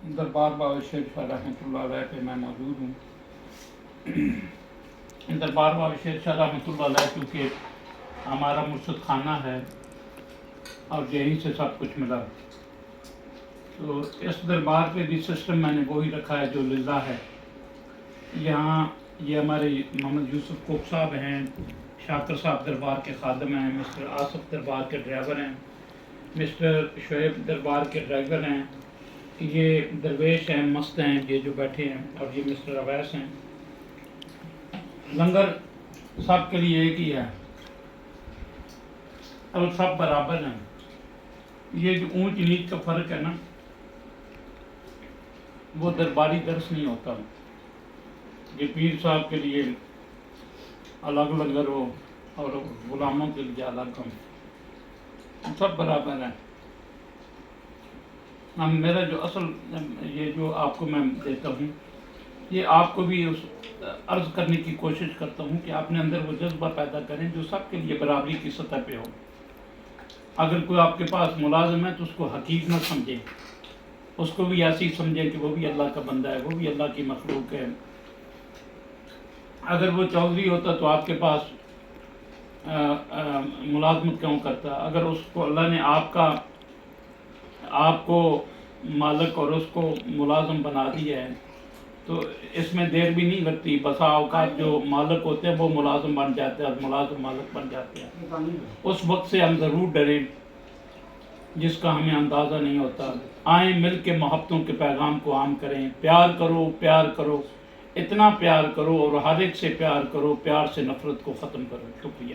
دربار بابا شیر شاہ رحمۃ اللہ علیہ پہ میں موجود ہوں۔ دربار بابا شیر شاہ رحمۃ اللہ علیہ کیونکہ ہمارا مرشد خانہ ہے اور یہیں سے سب کچھ ملا، تو اس دربار پہ بھی سسٹم میں نے وہی رکھا ہے جو للہ ہے۔ یہاں یہ ہمارے محمد یوسف کوک صاحب ہیں، شاکر صاحب دربار کے خادم ہیں، مسٹر آصف دربار کے ڈرائیور ہیں، مسٹر شعیب دربار کے ڈرائیور ہیں، یہ درویش ہیں، مست ہیں یہ جو بیٹھے ہیں، اور یہ مسٹر اویس ہیں۔ لنگر سب کے لیے ایک ہی ہے اور سب برابر ہیں۔ یہ جو اونچ نیچ کا فرق ہے نا، وہ درباری درس نہیں ہوتا۔ یہ پیر صاحب کے لیے الگ لنگر ہو اور غلاموں کے لیے الگ ہو، سب برابر ہیں۔ میرا جو اصل یہ جو آپ کو میں دیتا ہوں، یہ آپ کو بھی عرض کرنے کی کوشش کرتا ہوں کہ اپنے اندر وہ جذبہ پیدا کریں جو سب کے لیے برابری کی سطح پہ ہو۔ اگر کوئی آپ کے پاس ملازم ہے تو اس کو حقیر نہ سمجھیں، اس کو بھی ایسی سمجھیں کہ وہ بھی اللہ کا بندہ ہے، وہ بھی اللہ کی مخلوق ہے۔ اگر وہ چودھری ہوتا تو آپ کے پاس ملازمت کیوں کرتا؟ اگر اس کو اللہ نے آپ کو مالک اور اس کو ملازم بنا دیا ہے تو اس میں دیر بھی نہیں لگتی، بسا اوقات جو مالک ہوتے ہیں وہ ملازم بن جاتے ہیں اور ملازم مالک بن جاتے ہیں۔ اس وقت سے ہم ضرور ڈریں جس کا ہمیں اندازہ نہیں ہوتا۔ آئیں مل کے محبتوں کے پیغام کو عام کریں، پیار کرو، پیار کرو، اتنا پیار کرو اور ہر ایک سے پیار کرو، پیار سے نفرت کو ختم کرو۔ شکریہ۔